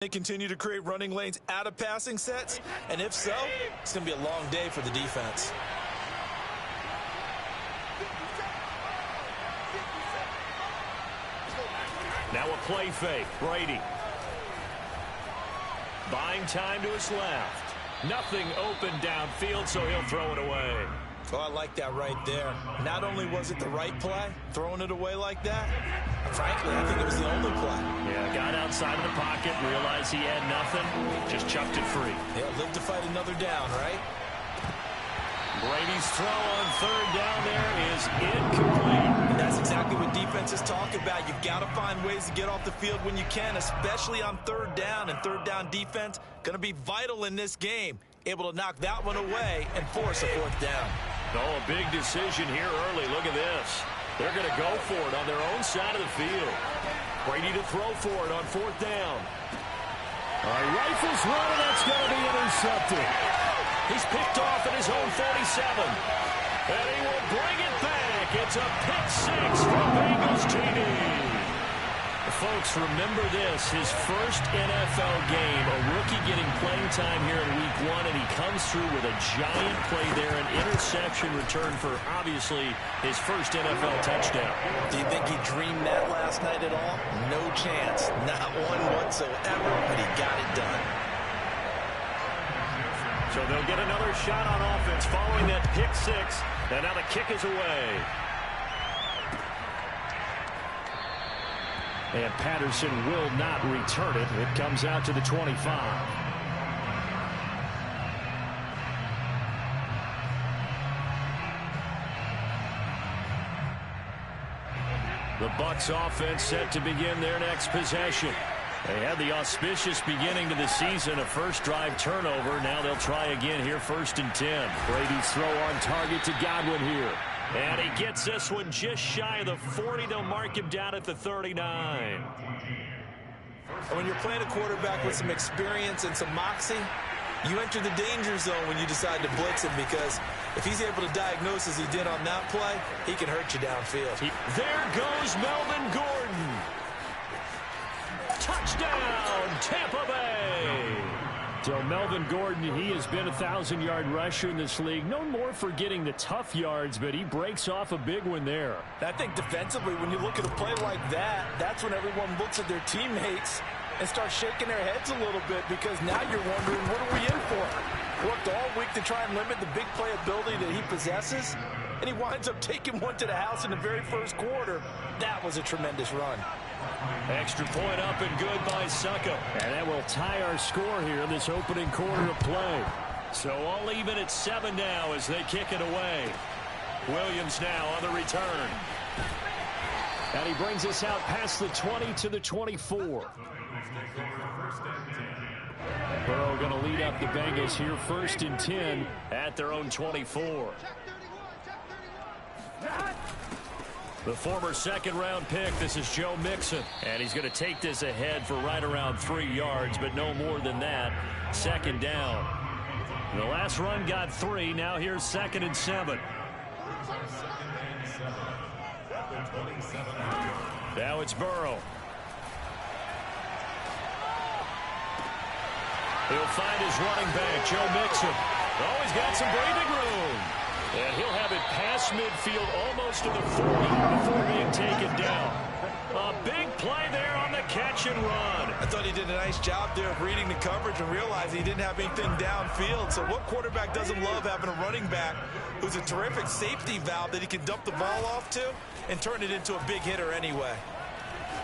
They continue to create running lanes out of passing sets, and if so, it's going to be a long day for the defense. Now a play fake. Brady. Buying time to his left. Nothing open downfield, so he'll throw it away. Oh, I like that right there. Not only was it the right play, throwing it away like that, frankly, I think it was the only play. Yeah, got outside of the pocket, realized he had nothing, just chucked it free. Yeah, live to fight another down, right? Brady's throw on third down there is incomplete. And that's exactly what defenses talk about. You've got to find ways to get off the field when you can, especially on third down. And third down defense going to be vital in this game. Able to knock that one away and force a fourth down. Oh, a big decision here early. Look at this. They're going to go for it on their own side of the field. Brady to throw for it on fourth down. All right, rifles run, and that's going to be intercepted. He's picked off at his own 47. And he will bring it back. It's a pick six for Bengals TD. Folks, remember this, his first NFL game, a rookie getting playing time here in week 1, and he comes through with a giant play there, an interception return for, obviously, his first NFL touchdown. Do you think he dreamed that last night at all? No chance. Not one whatsoever, but he got it done. So they'll get another shot on offense following that pick six, and now the kick is away. And Patterson will not return it. It comes out to the 25. The Bucs offense set to begin their next possession. They had the auspicious beginning to the season, a first drive turnover. Now they'll try again here, 1st and 10. Brady's throw on target to Godwin here. And he gets this one just shy of the 40. They'll mark him down at the 39. When you're playing a quarterback with some experience and some moxie, you enter the danger zone when you decide to blitz him, because if he's able to diagnose as he did on that play, he can hurt you downfield. There goes Melvin Gordon. Touchdown, Tampa Bay. So Melvin Gordon, he has been a 1,000-yard rusher in this league. Known more for getting the tough yards, but he breaks off a big one there. I think defensively, when you look at a play like that, that's when everyone looks at their teammates and starts shaking their heads a little bit, because now you're wondering, what are we in for? Worked all week to try and limit the big play ability that he possesses, and he winds up taking one to the house in the very first quarter. That was a tremendous run. Extra point up and good by Succa. And that will tie our score here in this opening quarter of play. So all even at 7 now as they kick it away. Williams now on the return. And he brings us out past the 20 to the 24. Burrow going to lead up the Bengals here, 1st and 10 at their own 24. The former second-round pick, this is Joe Mixon. And he's going to take this ahead for right around 3 yards, but no more than that. 2nd down. The last run got 3. Now here's 2nd and 7. Now it's Burrow. He'll find his running back, Joe Mixon. Oh, he's got some breathing room. And he'll have it past midfield, almost to the 40 before being taken down. A big play there on the catch and run. I thought he did a nice job there of reading the coverage and realizing he didn't have anything downfield. So what quarterback doesn't love having a running back who's a terrific safety valve that he can dump the ball off to and turn it into a big hitter anyway?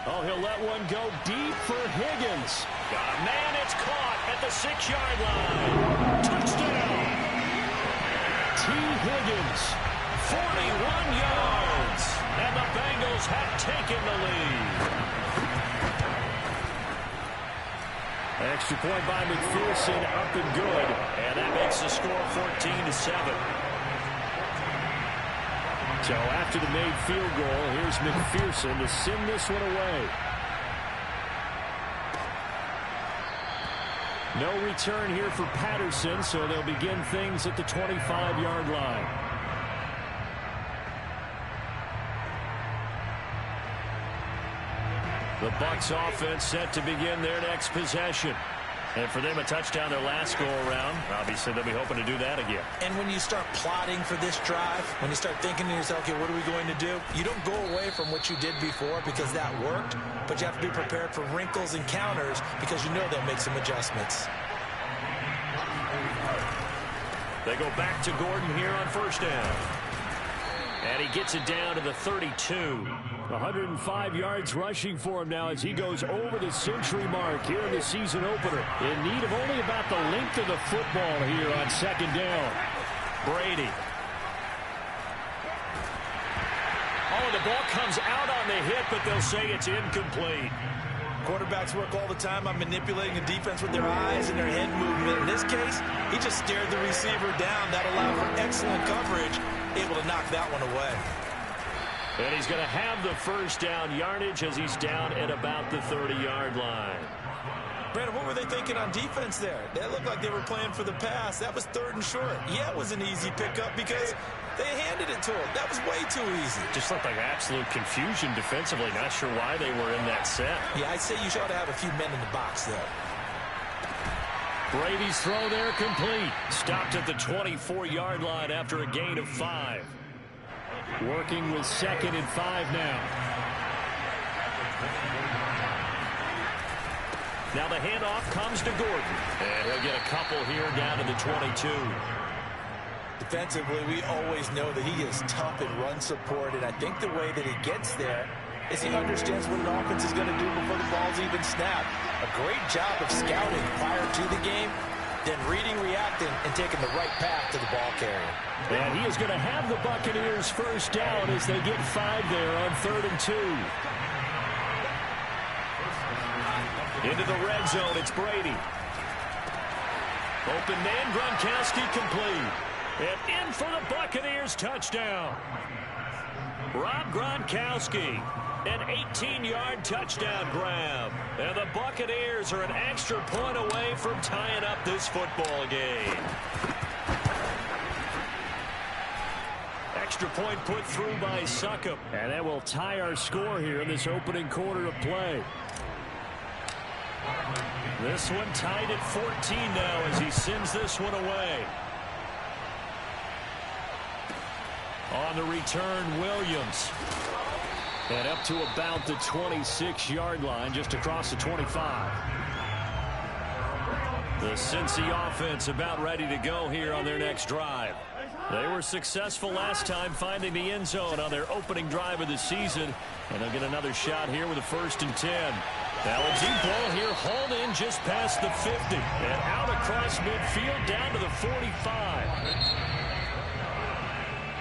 Oh, he'll let one go deep for Higgins. Got a man, it's caught at the 6-yard line. Touchdown. T. Higgins, 41 yards, and the Bengals have taken the lead. Extra point by McPherson, up and good, and that makes the score 14-7. So after the made field goal, here's McPherson to send this one away. No return here for Patterson, so they'll begin things at the 25-yard line. The Bucs offense set to begin their next possession. And for them, a touchdown their last go-around. Obviously, they'll be hoping to do that again. And when you start plotting for this drive, when you start thinking to yourself, okay, what are we going to do? You don't go away from what you did before because that worked, but you have to be prepared for wrinkles and counters because you know they'll make some adjustments. They go back to Gordon here on first down. And he gets it down to the 32. 105 yards rushing for him now as he goes over the century mark here in the season opener. In need of only about the length of the football here on second down. Brady. Oh, the ball comes out on the hit, but they'll say it's incomplete. Quarterbacks work all the time on manipulating the defense with their eyes and their head movement. In this case, he just stared the receiver down. That allowed for excellent coverage, able to knock that one away. And he's going to have the first down yardage as he's down at about the 30-yard line. Brandon, what were they thinking on defense there? That looked like they were playing for the pass. That was 3rd and short. Yeah, it was an easy pickup because they handed it to him. That was way too easy. Just looked like absolute confusion defensively. Not sure why they were in that set. Yeah, I'd say you should have a few men in the box there. Brady's throw there complete. Stopped at the 24-yard line after a gain of 5. Working with 2nd and 5 now. Now the handoff comes to Gordon. And he'll get a couple here down to the 22. Defensively, we always know that he is tough in run support, and I think the way that he gets there is he understands what an offense is going to do before the ball's even snapped. A great job of scouting prior to the game, then reading, reacting, and taking the right path to the ball carrier. And he is going to have the Buccaneers first down as they get 5 there on 3rd and 2. Into the red zone, it's Brady. Open man, Gronkowski complete. And in for the Buccaneers touchdown. Rob Gronkowski, an 18-yard touchdown grab. And the Buccaneers are an extra point away from tying up this football game. Extra point put through by Succop. And that will tie our score here in this opening quarter of play. This one tied at 14 now as he sends this one away. On the return, Williams. And up to about the 26-yard line, just across the 25. The Cincy offense about ready to go here on their next drive. They were successful last time finding the end zone on their opening drive of the season. And they'll get another shot here with a 1st and 10. Now a deep ball here, hauled in just past the 50. And out across midfield down to the 45.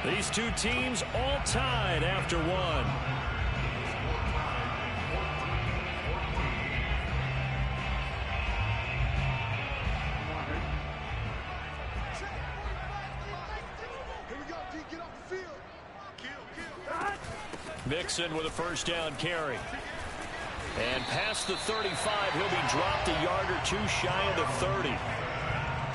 These two teams all tied after one. Mixon with a first down carry. And past the 35, he'll be dropped a yard or two shy of the 30.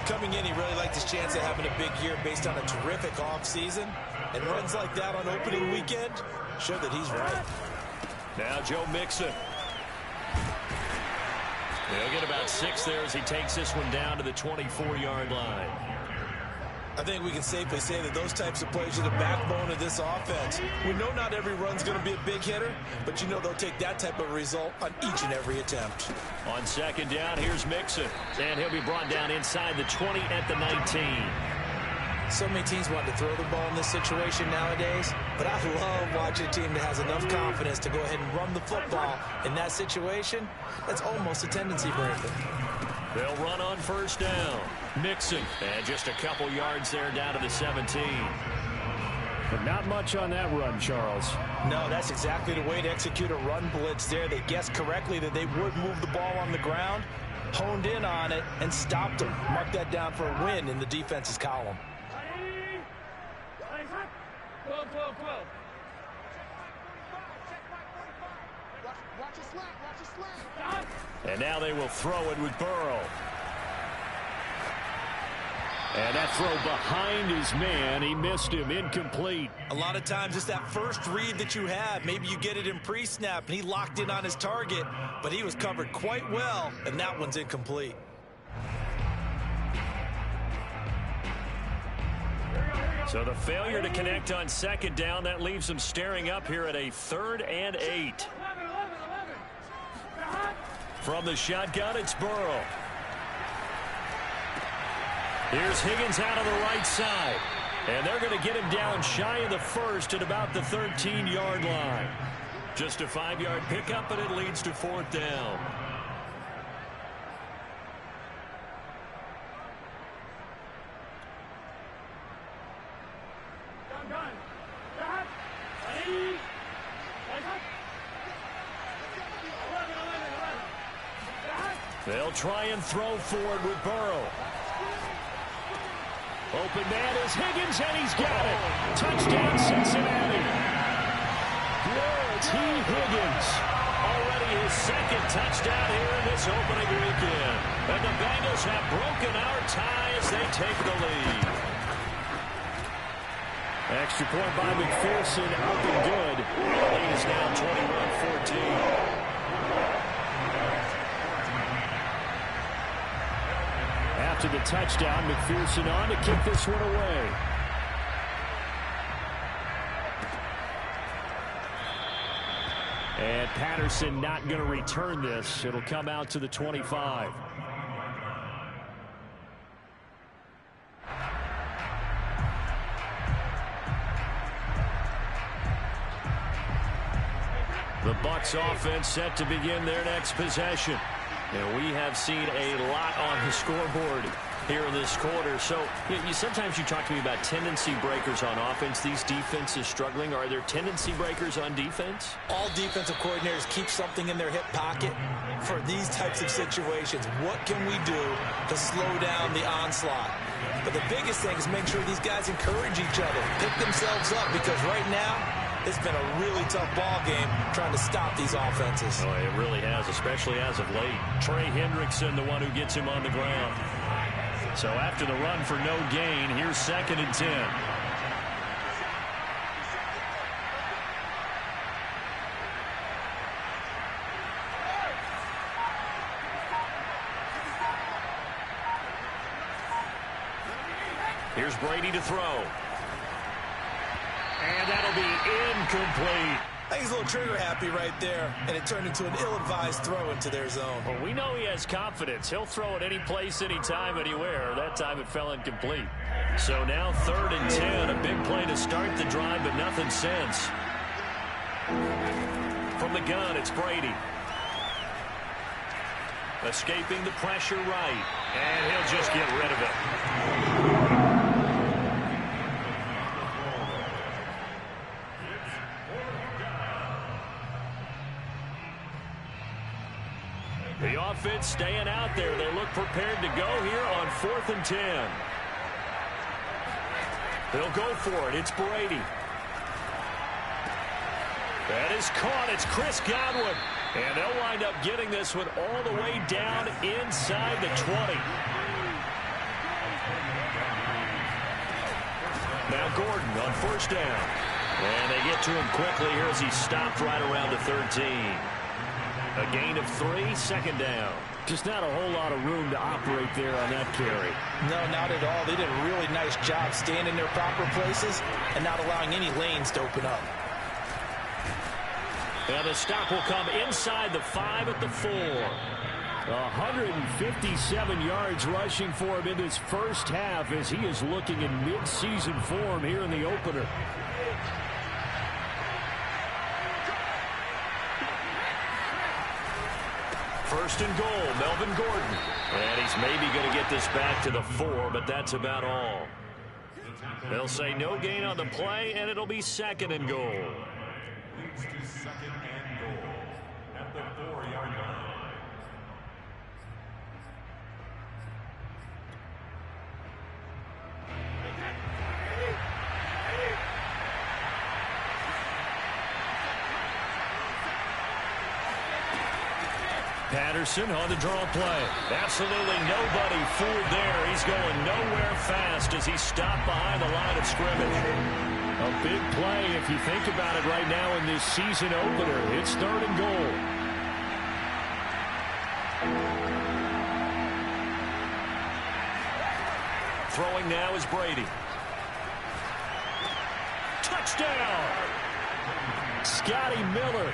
Coming in, he really liked his chance of having a big year based on a terrific offseason. And runs like that on opening weekend show that he's right. Now Joe Mixon. He'll get about 6 there as he takes this one down to the 24-yard line. I think we can safely say that those types of plays are the backbone of this offense. We know not every run's going to be a big hitter, but you know they'll take that type of result on each and every attempt. On second down, here's Mixon. And he'll be brought down inside the 20 at the 19. So many teams want to throw the ball in this situation nowadays, but I love watching a team that has enough confidence to go ahead and run the football in that situation. That's almost a tendency breaker. They'll run on first down. Mixon, and just a couple yards there down to the 17. But not much on that run, Charles. No, that's exactly the way to execute a run blitz there. They guessed correctly that they would move the ball on the ground, honed in on it, and stopped them. Mark that down for a win in the defense's column. And now they will throw it with Burrow. And that throw behind his man, he missed him, incomplete. A lot of times it's that first read that you have. Maybe you get it in pre-snap, and he locked in on his target, but he was covered quite well, and that one's incomplete. So the failure to connect on second down, that leaves them staring up here at a 3rd and 8. From the shotgun, it's Burrow. Here's Higgins out of the right side. And they're going to get him down shy of the first at about the 13-yard line. Just a 5-yard pickup, and it leads to 4th down. They'll try and throw forward with Burrow. Open man is Higgins, and he's got it. Touchdown, Cincinnati. T. Higgins. Already his 2nd touchdown here in this opening weekend. And the Bengals have broken our tie as they take the lead. Extra point by McPherson, up and good. The lead is now 21-14. After the touchdown, McPherson on to kick this one away. And Patterson not going to return this. It'll come out to the 25. The Bucs offense set to begin their next possession. And we have seen a lot on the scoreboard here in this quarter. So sometimes you talk to me about tendency breakers on offense. These defenses struggling. Are there tendency breakers on defense? All defensive coordinators keep something in their hip pocket for these types of situations. What can we do to slow down the onslaught? But the biggest thing is make sure these guys encourage each other, pick themselves up, because right now it's been a really tough ball game trying to stop these offenses. Oh, it really has, especially as of late. Trey Hendrickson, the one who gets him on the ground. So after the run for no gain, here's 2nd and 10. Here's Brady to throw. And that'll be incomplete. I think he's a little trigger happy right there, and it turned into an ill-advised throw into their zone. Well, we know he has confidence. He'll throw it any place, anytime, anywhere. That time it fell incomplete. So now 3rd and 10, a big play to start the drive, but nothing since. From the gun, it's Brady. Escaping the pressure right, and he'll just get rid of it. The offense staying out there. They look prepared to go here on 4th and 10. They'll go for it. It's Brady. That is caught. It's Chris Godwin. And they'll wind up getting this one all the way down inside the 20. Now Gordon on 1st down. And they get to him quickly here as he stopped right around the 13. A gain of 3, 2nd down. Just not a whole lot of room to operate there on that carry. No, not at all. They did a really nice job staying in their proper places and not allowing any lanes to open up. And the stop will come inside the 5 at the 4. 157 yards rushing for him in this first half as he is looking in mid-season form here in the opener. First and goal, Melvin Gordon. And he's maybe going to get this back to the 4, but that's about all. They'll say no gain on the play, and it'll be 2nd and goal. Leads to 2nd and goal at the 4-yard line. Patterson on the draw play. Absolutely nobody fooled there. He's going nowhere fast as he's stopped behind the line of scrimmage. A big play if you think about it right now in this season opener. It's 3rd and goal. Throwing now is Brady. Touchdown! Scotty Miller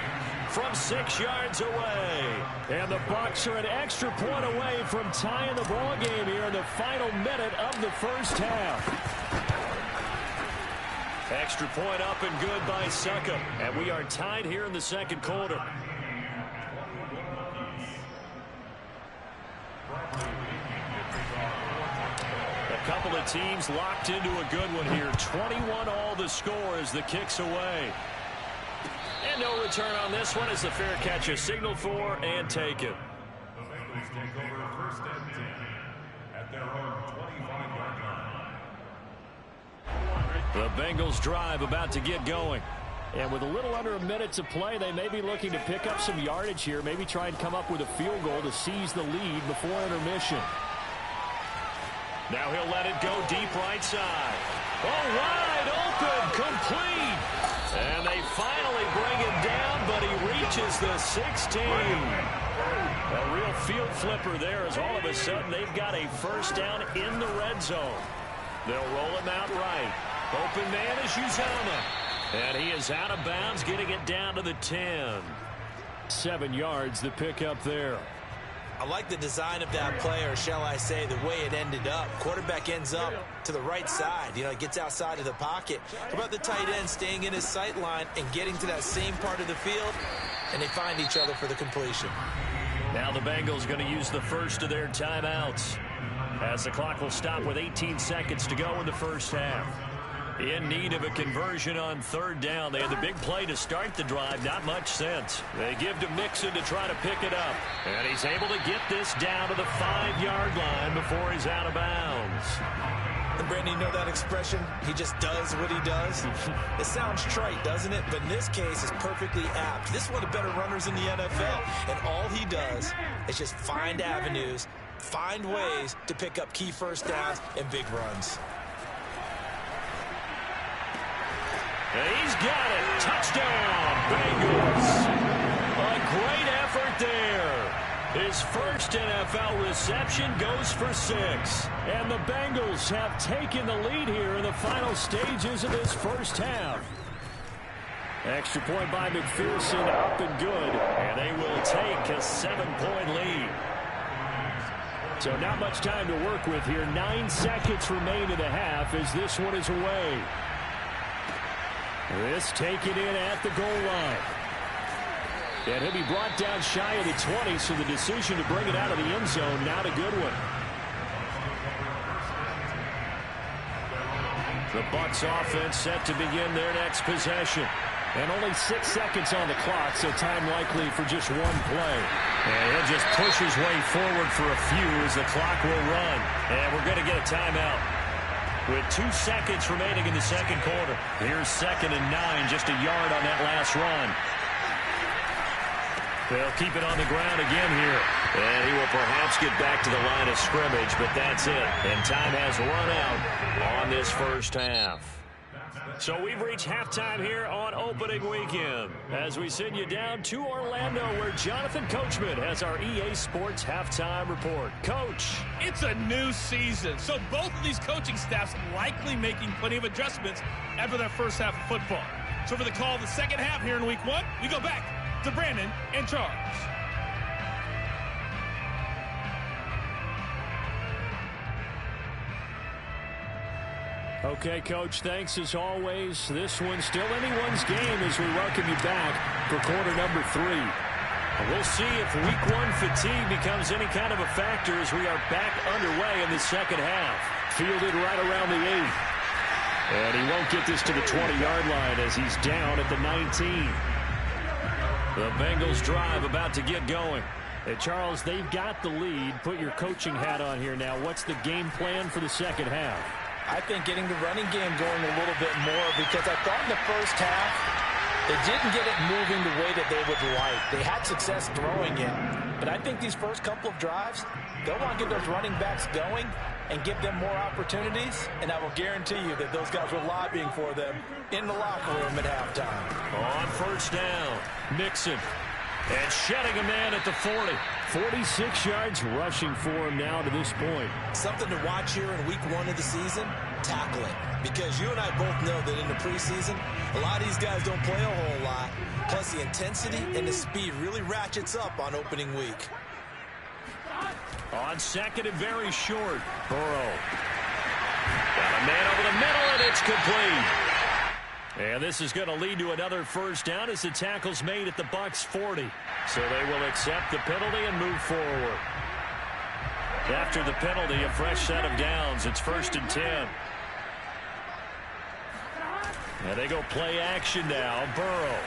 from 6 yards away. And the Bucs are an extra point away from tying the ball game here in the final minute of the first half. Extra point up and good by Suckup. And we are tied here in the second quarter. A couple of teams locked into a good one here. 21 all the score as the kick's away. And no return on this one as the fair catch is signaled for and taken. The Bengals take over 1st and 10 at their own 25-yard line. The Bengals drive about to get going. And with a little under a minute to play, they may be looking to pick up some yardage here. Maybe try and come up with a field goal to seize the lead before intermission. Now he'll let it go deep right side. Oh, wide open, complete. And they finally bring him down, but he reaches the 16. A real field flipper there as all of a sudden they've got a first down in the red zone. They'll roll him out right. Open man is Uzomah. And he is out of bounds, getting it down to the 10. 7 yards, the pickup there. I like the design of that play, or shall I say the way it ended up. Quarterback ends up to the right side. You know, he gets outside of the pocket. How about the tight end staying in his sight line and getting to that same part of the field, and they find each other for the completion. Now the Bengals going to use the first of their timeouts as the clock will stop with 18 seconds to go in the first half. In need of a conversion on 3rd down. They had the big play to start the drive. Not much sense. They give to Mixon to try to pick it up. And he's able to get this down to the 5-yard line before he's out of bounds. And Brandon, you know that expression? He just does what he does. It sounds trite, doesn't it? But in this case, it's perfectly apt. This is one of the better runners in the NFL. And all he does is just find avenues, find ways to pick up key first downs and big runs. And he's got it. Touchdown, Bengals. A great effort there. His first NFL reception goes for 6. And the Bengals have taken the lead here in the final stages of this first half. Extra point by McPherson, up and good. And they will take a 7-point lead. So not much time to work with here. 9 seconds remain in the half as this one is away. This taken in at the goal line. And he'll be brought down shy of the 20, so the decision to bring it out of the end zone, not a good one. The Bucs offense set to begin their next possession. And only 6 seconds on the clock, so time likely for just one play. And he'll just push his way forward for a few as the clock will run. And we're going to get a timeout. With 2 seconds remaining in the second quarter. Here's 2nd and 9, just a yard on that last run. They'll keep it on the ground again here. And he will perhaps get back to the line of scrimmage, but that's it. And time has run out on this first half. So we've reached halftime here on opening weekend as we send you down to Orlando where Jonathan Coachman has our EA Sports halftime report. Coach. It's a new season, so both of these coaching staffs likely making plenty of adjustments after their first half of football. So for the call of the second half here in week 1, we go back to Brandon and Charles. Okay, Coach, thanks as always. This one's still anyone's game as we welcome you back for quarter number 3. We'll see if week 1 fatigue becomes any kind of a factor as we are back underway in the second half. Fielded right around the 8. And he won't get this to the 20-yard line as he's down at the 19. The Bengals drive about to get going. Hey, Charles, they've got the lead. Put your coaching hat on here now. What's the game plan for the second half? I think getting the running game going a little bit more because I thought in the first half They didn't get it moving the way that they would like. They had success throwing it. But I think these first couple of drives, they'll want to get those running backs going and give them more opportunities. And I will guarantee you that those guys were lobbying for them in the locker room at halftime. On first down, Mixon. And shedding a man at the 40. 46 yards rushing for him now to this point. Something to watch here in week 1 of the season, tackling. Because you and I both know that in the preseason, a lot of these guys don't play a whole lot. Plus the intensity and the speed really ratchets up on opening week. On second and very short, Burrow. Got a man over the middle, and it's complete. And this is going to lead to another first down as the tackle's made at the Bucs 40. So they will accept the penalty and move forward. After the penalty, a fresh set of downs. It's 1st and 10. And they go play action now. Burrow.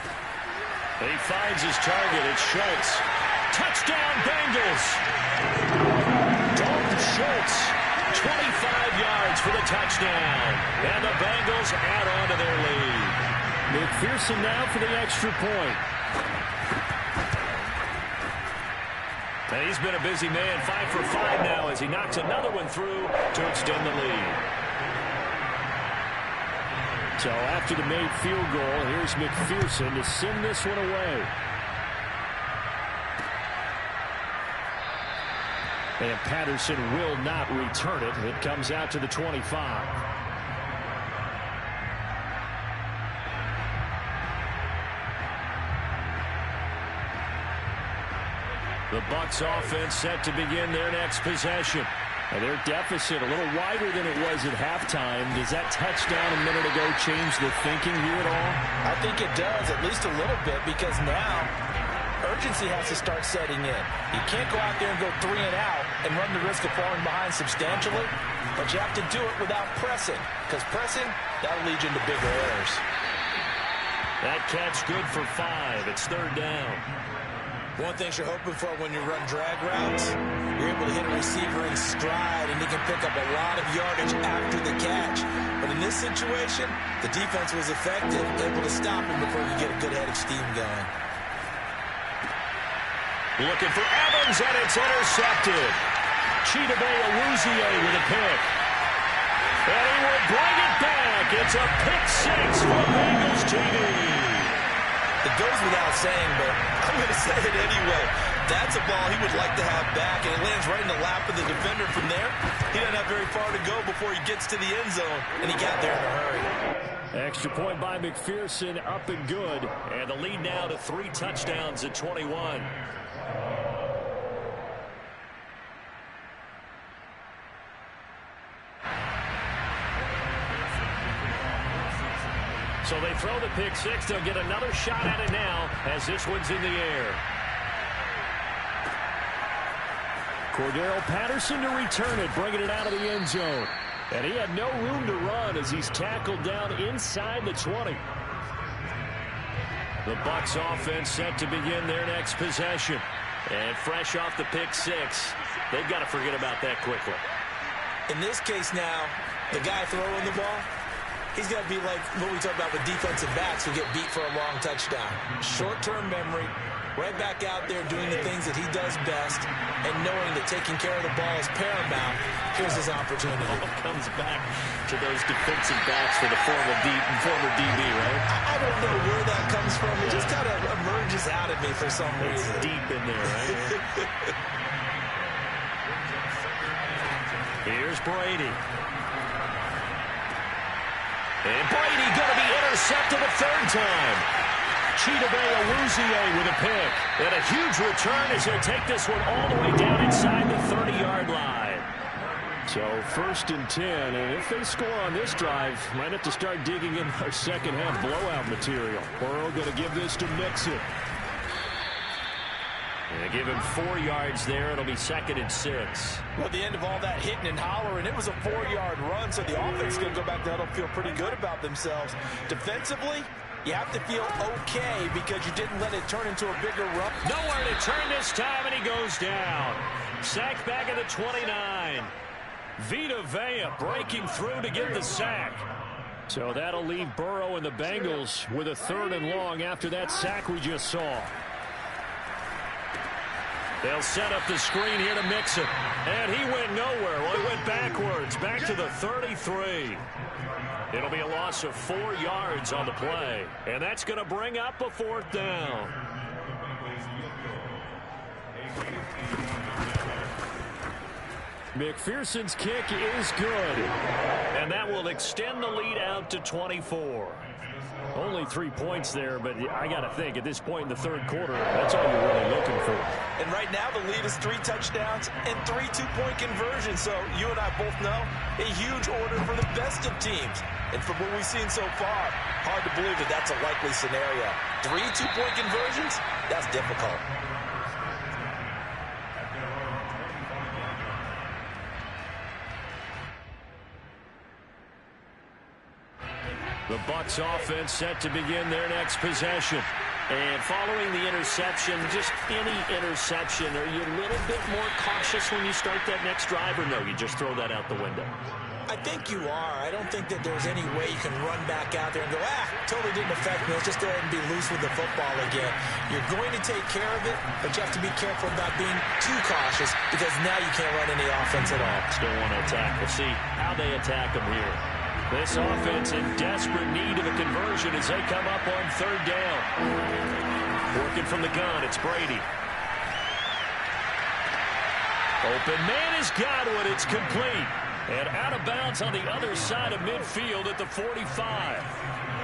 He finds his target. It's Schultz. Touchdown, Bengals. Dalton Schultz. 25 yards for the touchdown. And the Bengals add on to their lead. McPherson now for the extra point. And he's been a busy man, 5 for 5 now as he knocks another one through to extend the lead. So after the made field goal, here's McPherson to send this one away. And Patterson will not return it. It comes out to the 25. The Bucs offense set to begin their next possession. And their deficit a little wider than it was at halftime. Does that touchdown a minute ago change the thinking here at all? I think it does, at least a little bit, because now urgency has to start setting in. You can't go out there and go 3 and out and run the risk of falling behind substantially, but you have to do it without pressing, because pressing, that'll lead you into bigger errors. That catch good for 5. It's 3rd down. One thing you're hoping for when you run drag routes, you're able to hit a receiver in stride, and he can pick up a lot of yardage after the catch. But in this situation, the defense was effective, able to stop him before you get a good head of steam going. Looking for Evans, and it's intercepted. Chidobe with a pick. And he will bring it back. It's a pick 6 for Bengals TD. It goes without saying, but I'm going to say it anyway. That's a ball he would like to have back, and it lands right in the lap of the defender from there. He doesn't have very far to go before he gets to the end zone, and he got there in a hurry. Extra point by McPherson, up and good. And the lead now to 3 touchdowns at 21. So they throw the pick 6. They'll get another shot at it now as this one's in the air. Cordero Patterson to return it, bringing it out of the end zone. And he had no room to run as he's tackled down inside the 20. The Bucs offense set to begin their next possession. And fresh off the pick 6, they've got to forget about that quickly. In this case now, the guy throwing the ball, he's got to be like what we talk about with defensive backs who get beat for a long touchdown. Short-term memory, right back out there doing the things that he does best, and knowing that taking care of the ball is paramount. Here's his opportunity. All comes back to those defensive backs for the former DB, right? I don't know where that comes from. It just kind of emerges out of me for some reason. It's deep in there, right? Here's Brady. And Brady going to be intercepted a 3rd time. Chidobe with a pick. And a huge return as he'll take this one all the way down inside the 30-yard line. So 1st and 10, and if they score on this drive, might have to start digging in our second-half blowout material. Burrow going to give this to Mixon. And they give him 4 yards there. It'll be 2nd and 6. Well, at the end of all that hitting and hollering, it was a 4-yard run, so the offense is going to go back there and feel pretty good about themselves. Defensively, you have to feel okay because you didn't let it turn into a bigger run. Nowhere to turn this time, and he goes down. Sacked back at the 29. Vita Vea breaking through to get the sack. So that'll leave Burrow and the Bengals with a 3rd and long after that sack we just saw. They'll set up the screen here to Mixon. And he went nowhere. Well, he went backwards, back to the 33. It'll be a loss of 4 yards on the play. And that's going to bring up a 4th down. McPherson's kick is good. And that will extend the lead out to 24. Only 3 points there, but I got to think at this point in the 3rd quarter, that's all you're really looking for. And right now the lead is 3 touchdowns and 3 two-point conversions. So you and I both know a huge order for the best of teams. And from what we've seen so far, hard to believe that that's a likely scenario. 3 two-point conversions? That's difficult. The Bucs offense set to begin their next possession. And following the interception, just any interception, are you a little bit more cautious when you start that next drive, or no, you just throw that out the window? I think you are. I don't think that there's any way you can run back out there and go, totally didn't affect me. Let's just go ahead and be loose with the football again. You're going to take care of it, but you have to be careful about being too cautious because now you can't run any offense at all. Still want to attack. We'll see how they attack them here. This offense in desperate need of a conversion as they come up on 3rd down. Working from the gun, it's Brady. Open man has got one. It's complete. And out of bounds on the other side of midfield at the 45.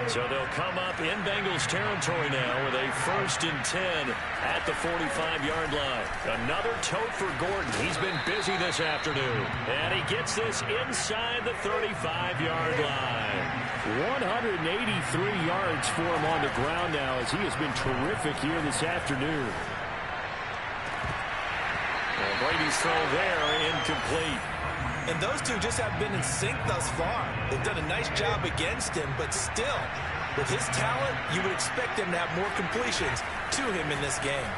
So they'll come up in Bengals territory now with a 1st and 10 at the 45-yard line. Another tote for Gordon. He's been busy this afternoon. And he gets this inside the 35-yard line. 183 yards for him on the ground now as he has been terrific here this afternoon. And Brady's throw there incomplete. And those two just have been in sync thus far. They've done a nice job against him, but still, with his talent, you would expect him to have more completions to him in this game.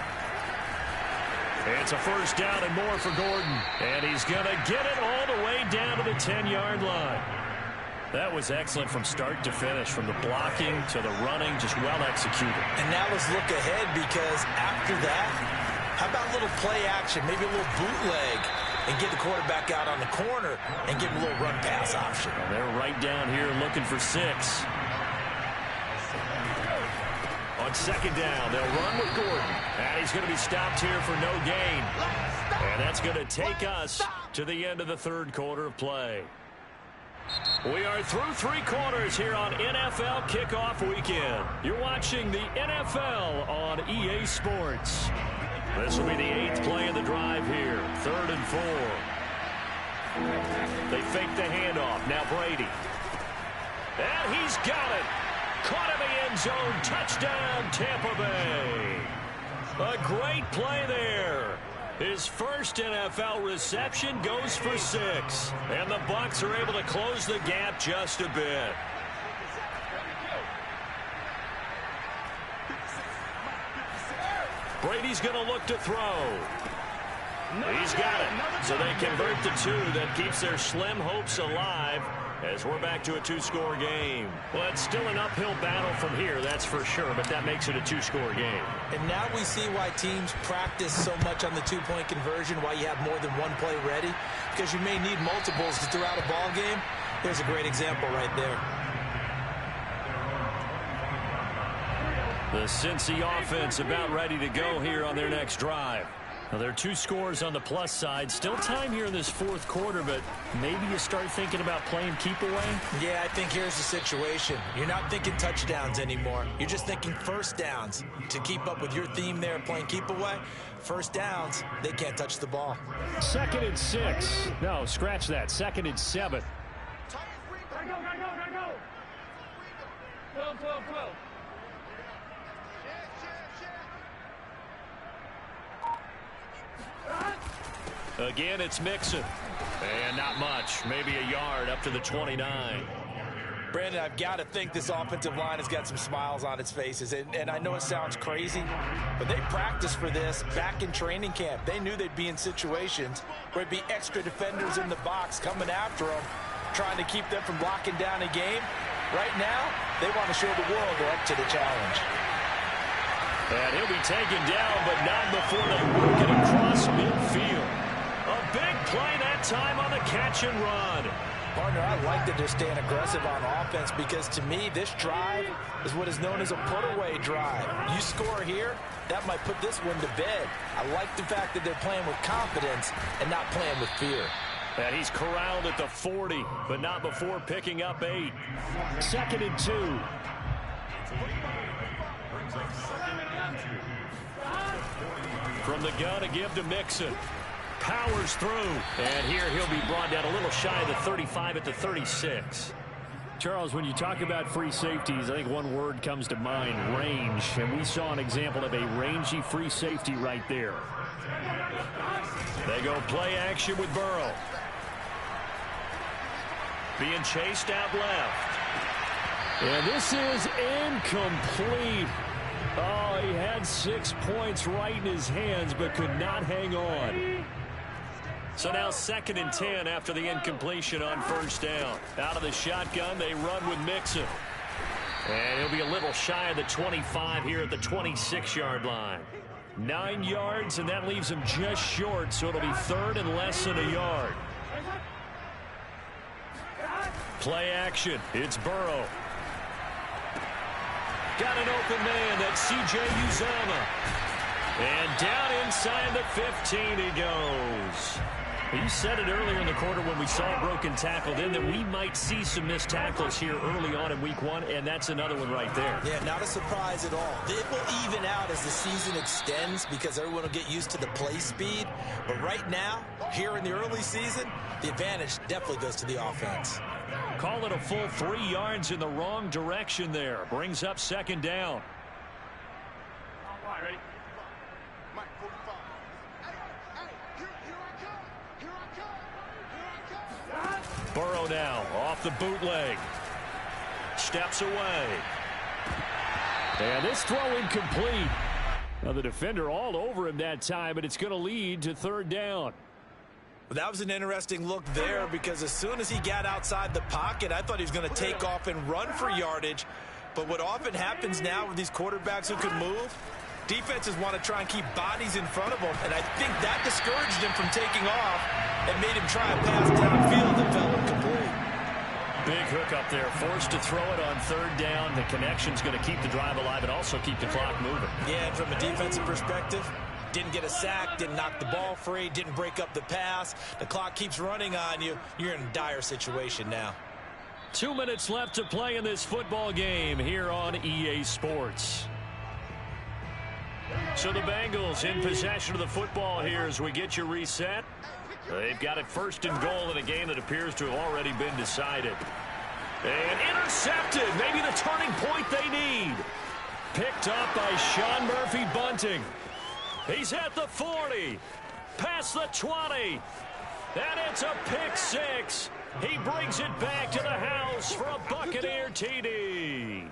It's a 1st down and more for Gordon. And he's going to get it all the way down to the 10-yard line. That was excellent from start to finish, from the blocking to the running, just well executed. And now let's look ahead because after that, how about a little play action, maybe a little bootleg, and get the quarterback out on the corner and give him a little run-pass option. Well, they're right down here looking for 6. On 2nd down, they'll run with Gordon. And he's going to be stopped here for no gain. And that's going to take us to the end of the 3rd quarter of play. We are through 3 quarters here on NFL Kickoff Weekend. You're watching the NFL on EA Sports. This will be the 8th play of the drive here. 3rd and 4. They fake the handoff. Now Brady. And he's got it. Caught in the end zone. Touchdown, Tampa Bay. A great play there. His first NFL reception goes for 6. And the Bucs are able to close the gap just a bit. Brady's going to look to throw. He's got it. So they convert the 2. That keeps their slim hopes alive as we're back to a 2-score game. Well, it's still an uphill battle from here, that's for sure, but that makes it a 2-score game. And now we see why teams practice so much on the 2-point conversion, why you have more than one play ready, because you may need multiples throughout a ball game. Here's a great example right there. The Cincy offense about ready to go here on their next drive. Now, there are 2 scores on the plus side. Still time here in this 4th quarter, but maybe you start thinking about playing keep away? Yeah, I think here's the situation. You're not thinking touchdowns anymore. You're just thinking 1st downs. To keep up with your theme there, playing keep away, 1st downs, they can't touch the ball. 2nd and 6. No, scratch that. 2nd and 7. Go. 12, 12, 12. Again, it's Mixon. And not much. Maybe a yard up to the 29. Brandon, I've got to think this offensive line has got some smiles on its faces. And I know it sounds crazy, but they practiced for this back in training camp. They knew they'd be in situations where there'd be extra defenders in the box coming after them, trying to keep them from locking down a game. Right now, they want to show the world they're up to the challenge. And he'll be taken down, but not before they work it across midfield. A big play that time on the catch and run. Partner, I like that they're staying aggressive on offense because to me, this drive is what is known as a put-away drive. You score here, that might put this one to bed. I like the fact that they're playing with confidence and not playing with fear. And he's corralled at the 40, but not before picking up 8. 2nd and 2. From the gun, a give to Mixon. Powers through. And here he'll be brought down a little shy of the 35 at the 36. Charles, when you talk about free safeties, I think one word comes to mind, range. And we saw an example of a rangy free safety right there. They go play action with Burrow. Being chased out left. And this is incomplete. Oh, he had 6 points right in his hands, but could not hang on. So now 2nd and 10 after the incompletion on 1st down. Out of the shotgun, they run with Mixon. And he'll be a little shy of the 25 here at the 26-yard line. 9 yards, and that leaves him just short, so it'll be 3rd and less than a yard. Play action. It's Burrow. Got an open man. That's C.J. Uzomah. And down inside the 15 he goes. You said it earlier in the quarter when we saw a broken tackle then that we might see some missed tackles here early on in week 1, and that's another one right there. Yeah, not a surprise at all. It will even out as the season extends because everyone will get used to the play speed. But right now, here in the early season, the advantage definitely goes to the offense. Call it a full 3 yards in the wrong direction there. Brings up 2nd down. All right, ready? Mike, 45. Here I come. Burrow now off the bootleg. Steps away. And this throw incomplete. Now the defender all over him that time, but it's going to lead to 3rd down. That was an interesting look there because as soon as he got outside the pocket, I thought he was going to take off and run for yardage. But what often happens now with these quarterbacks who can move, defenses want to try and keep bodies in front of them. And I think that discouraged him from taking off and made him try a pass downfield that fell incomplete. Big hook up there. Forced to throw it on 3rd down. The connection's going to keep the drive alive and also keep the clock moving. Yeah, and from a defensive perspective, didn't get a sack, didn't knock the ball free, didn't break up the pass. The clock keeps running on you. You're in a dire situation now. 2 minutes left to play in this football game here on EA Sports. So the Bengals in possession of the football here as we get you reset. They've got it 1st and goal in a game that appears to have already been decided. And intercepted. Maybe the turning point they need. Picked up by Sean Murphy-Bunting. He's at the 40, past the 20, and it's a pick 6. He brings it back to the house for a Buccaneer TD.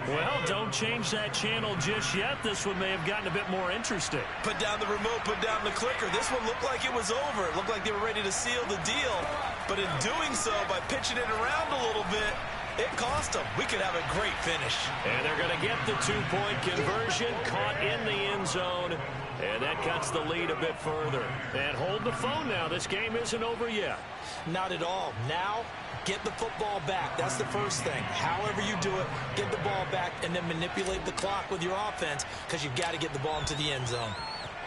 Well, don't change that channel just yet. This one may have gotten a bit more interesting. Put down the remote, put down the clicker. This one looked like it was over. It looked like they were ready to seal the deal. But in doing so, by pitching it around a little bit, it cost them. We could have a great finish. And they're going to get the 2-point conversion, caught in the end zone, and that cuts the lead a bit further. And hold the phone now. This game isn't over yet. Not at all. Now, get the football back. That's the first thing. However you do it, get the ball back and then manipulate the clock with your offense because you've got to get the ball into the end zone.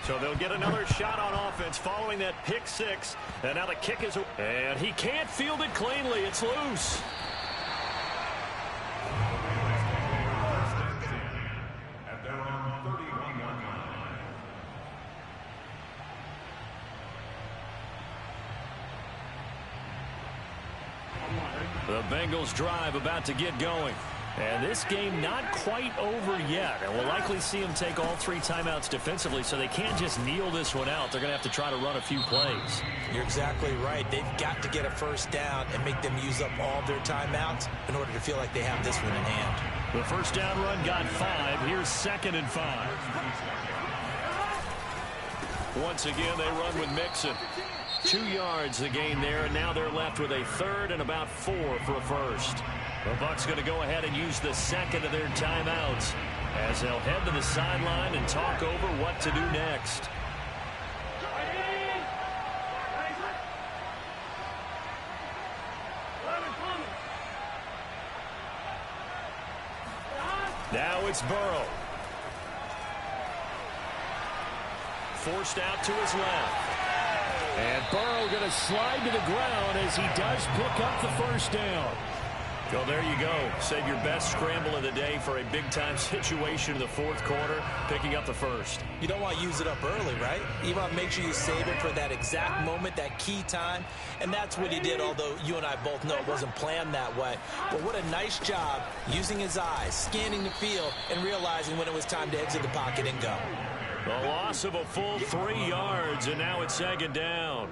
So they'll get another shot on offense following that pick 6. And now the kick is... And he can't field it cleanly. It's loose. The Bengals drive about to get going. And this game not quite over yet. And we'll likely see them take all 3 timeouts defensively, so they can't just kneel this one out. They're going to have to try to run a few plays. You're exactly right. They've got to get a first down and make them use up all their timeouts in order to feel like they have this one in hand. The first down run got 5. Here's 2nd and 5. Once again, they run with Mixon. 2 yards the gain there, and now they're left with a 3rd and about 4 for a first. The Bucs going to go ahead and use the second of their timeouts as they'll head to the sideline and talk over what to do next. Now it's Burrow. Forced out to his left. And Burrow going to slide to the ground as he does pick up the first down. Well, there you go. Save your best scramble of the day for a big-time situation in the 4th quarter, picking up the first. You don't want to use it up early, right? You want to make sure you save it for that exact moment, that key time. And that's what he did, although you and I both know it wasn't planned that way. But what a nice job using his eyes, scanning the field, and realizing when it was time to exit the pocket and go. The loss of a full 3 yards, and now it's 2nd down.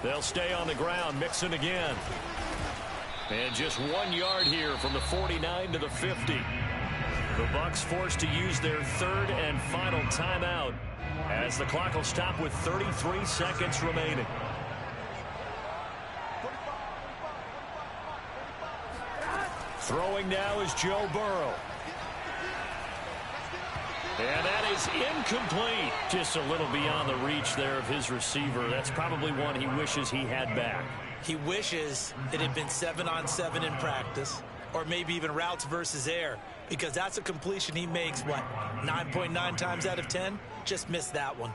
They'll stay on the ground, Mixon again. And just 1 yard here from the 49 to the 50. The Bucs forced to use their 3rd and final timeout as the clock will stop with 33 seconds remaining. Throwing now is Joe Burrow. And that is incomplete. Just a little beyond the reach there of his receiver. That's probably one he wishes he had back. He wishes it had been 7-on-7 in practice, or maybe even routes versus air, because that's a completion he makes, what, 9.9 times out of 10? Just missed that one.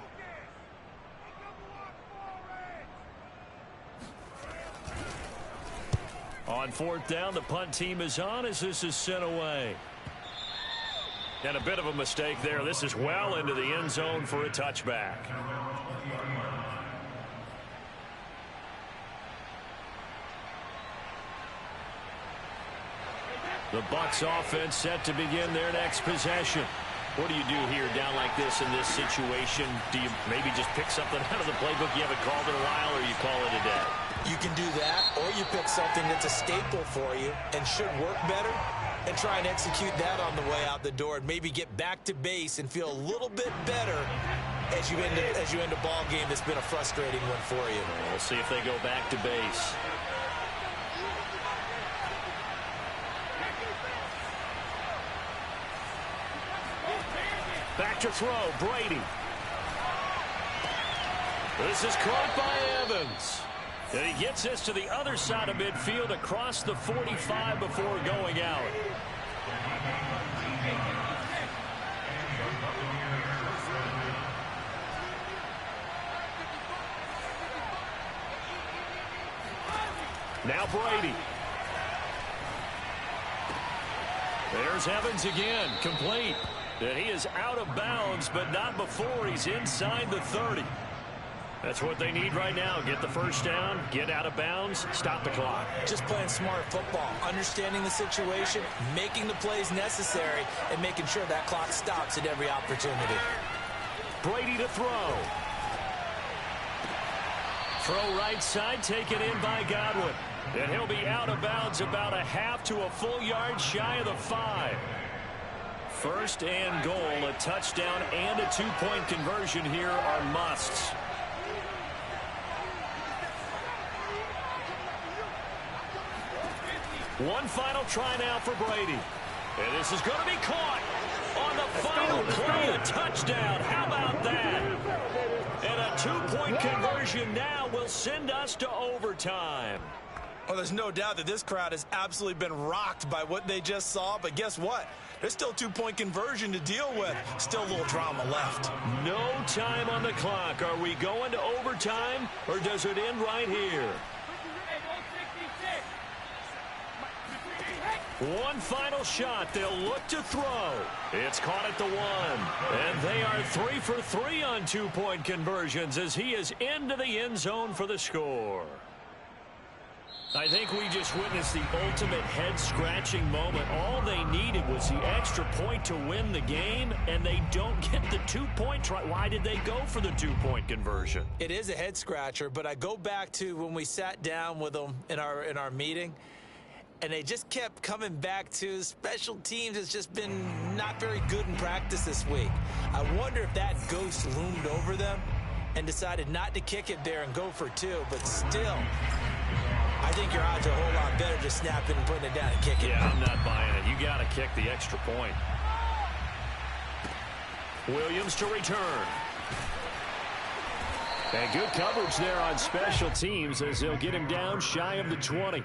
On 4th down, the punt team is on as this is sent away. And a bit of a mistake there. This is well into the end zone for a touchback. The Bucs offense set to begin their next possession. What do you do here down like this in this situation? Do you maybe just pick something out of the playbook you haven't called in a while, or you call it a day? You can do that, or you pick something that's a staple for you and should work better and try and execute that on the way out the door and maybe get back to base and feel a little bit better as you end a ball game that's been a frustrating one for you. We'll see if they go back to base. Back to throw, Brady. This is caught by Evans. And he gets this to the other side of midfield across the 45 before going out. Now Brady. There's Evans again, complete. And he is out of bounds, but not before he's inside the 30. That's what they need right now. Get the first down, get out of bounds, stop the clock. Just playing smart football, understanding the situation, making the plays necessary, and making sure that clock stops at every opportunity. Brady to throw. Throw right side, taken in by Godwin. And he'll be out of bounds about a half to a full yard shy of the 5. First and goal, a touchdown and a 2-point conversion here are musts. One final try now for Brady. And this is going to be caught on the final play, a touchdown. How about that? And a 2-point conversion now will send us to overtime. Well, there's no doubt that this crowd has absolutely been rocked by what they just saw, but guess what? There's still a 2-point conversion to deal with. Still a little drama left. No time on the clock. Are we going to overtime, or does it end right here? One final shot. They'll look to throw. It's caught at the 1. And they are 3 for 3 on 2-point conversions as he is into the end zone for the score. I think we just witnessed the ultimate head-scratching moment. All they needed was the extra point to win the game, and they don't get the two-point try. Why did they go for the two-point conversion? It is a head-scratcher, but I go back to when we sat down with them in our meeting, and they just kept coming back to special teams has just been not very good in practice this week. I wonder if that ghost loomed over them and decided not to kick it there and go for two, but still, I think your odds are a whole lot better just snapping and putting it down and kicking. Yeah, I'm not buying it. You got to kick the extra point. Williams to return. And good coverage there on special teams as they'll get him down shy of the 20.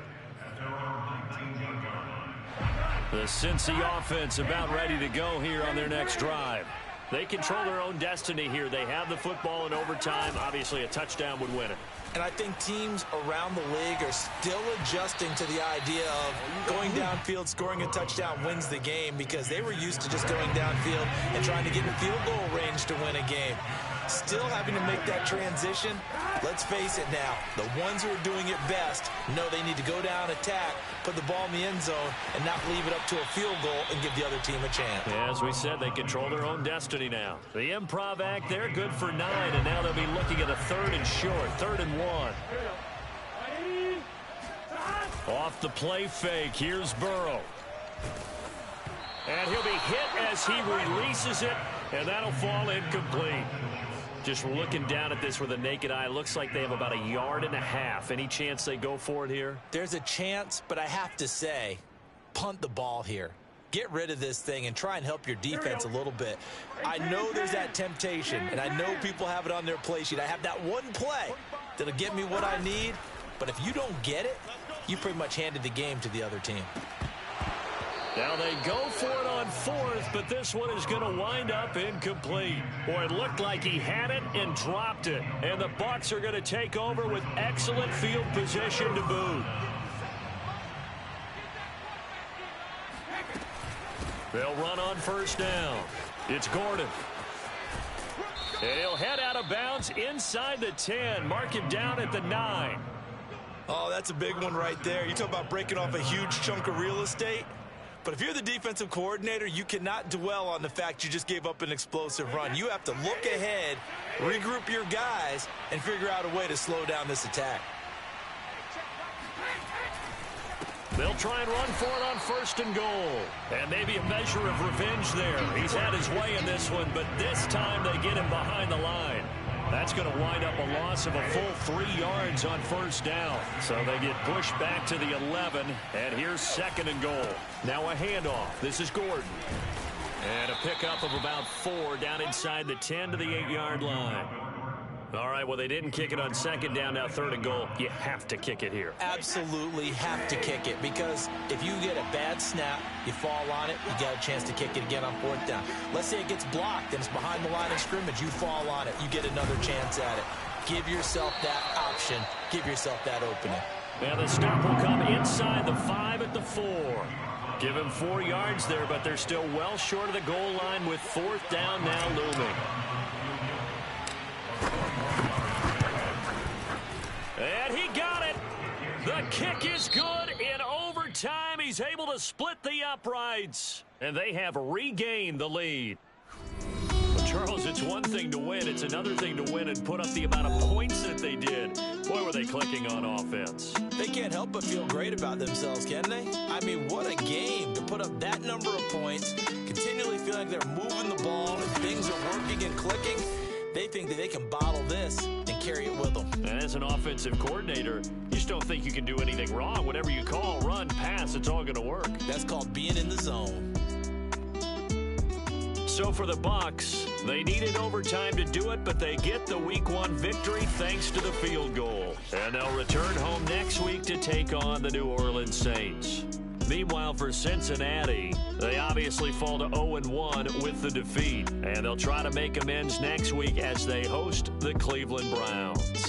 The Cincy offense about ready to go here on their next drive. They control their own destiny here. They have the football in overtime. Obviously, a touchdown would win it. And I think teams around the league are still adjusting to the idea of going downfield, scoring a touchdown wins the game, because they were used to just going downfield and trying to get in field goal range to win a game. Still having to make that transition. Let's face it now, the ones who are doing it best know they need to go down, attack, put the ball in the end zone, and not leave it up to a field goal and give the other team a chance. Yeah, as we said, they control their own destiny now. The improv act, they're good for 9, and now they'll be looking at a 3rd and short, 3rd and 1. Off the play fake, here's Burrow. And he'll be hit as he releases it, and that'll fall incomplete. Just looking down at this with a naked eye, looks like they have about 1.5 yards. Any chance they go for it here? There's a chance, but I have to say, punt the ball here. Get rid of this thing and try and help your defense a little bit. I know there's that temptation, and I know people have it on their play sheet. I have that one play that'll get me what I need, but if you don't get it, you pretty much handed the game to the other team. Now they go for it on 4th, but this one is going to wind up incomplete. Boy, it looked like he had it and dropped it. And the Bucs are going to take over with excellent field position to boot. They'll run on 1st down. It's Gordon. And he'll head out of bounds inside the 10. Mark him down at the 9. Oh, that's a big one right there. You talk about breaking off a huge chunk of real estate. But if you're the defensive coordinator, you cannot dwell on the fact you just gave up an explosive run. You have to look ahead, regroup your guys, and figure out a way to slow down this attack. They'll try and run for it on 1st and goal. And maybe a measure of revenge there. He's had his way in this one, but this time they get him behind the line. That's going to wind up a loss of a full 3 yards on 1st down. So they get pushed back to the 11, and here's 2nd and goal. Now a handoff. This is Gordon. And a pickup of about 4 down inside the 10 to the 8-yard line. All right, well, they didn't kick it on 2nd down, now 3rd and goal. You have to kick it here. Absolutely have to kick it, because if you get a bad snap, you fall on it, you got a chance to kick it again on 4th down. Let's say it gets blocked and it's behind the line of scrimmage. You fall on it, you get another chance at it. Give yourself that option. Give yourself that opening. And the stop will come inside the 5 at the 4. Give him 4 yards there, but they're still well short of the goal line with 4th down now looming. And he got it. The kick is good. In overtime, he's able to split the uprights. And they have regained the lead. Well, Charles, it's one thing to win. It's another thing to win and put up the amount of points that they did. Boy, were they clicking on offense. They can't help but feel great about themselves, can they? I mean, what a game to put up that number of points, continually feeling like they're moving the ball and things are working and clicking. They think that they can bottle this and carry it with them. And as an offensive coordinator, you just don't think you can do anything wrong. Whatever you call, run, pass, it's all going to work. That's called being in the zone. So for the Bucs, they needed overtime to do it, but they get the Week 1 victory thanks to the field goal. And they'll return home next week to take on the New Orleans Saints. Meanwhile, for Cincinnati, they obviously fall to 0-1 with the defeat. And they'll try to make amends next week as they host the Cleveland Browns.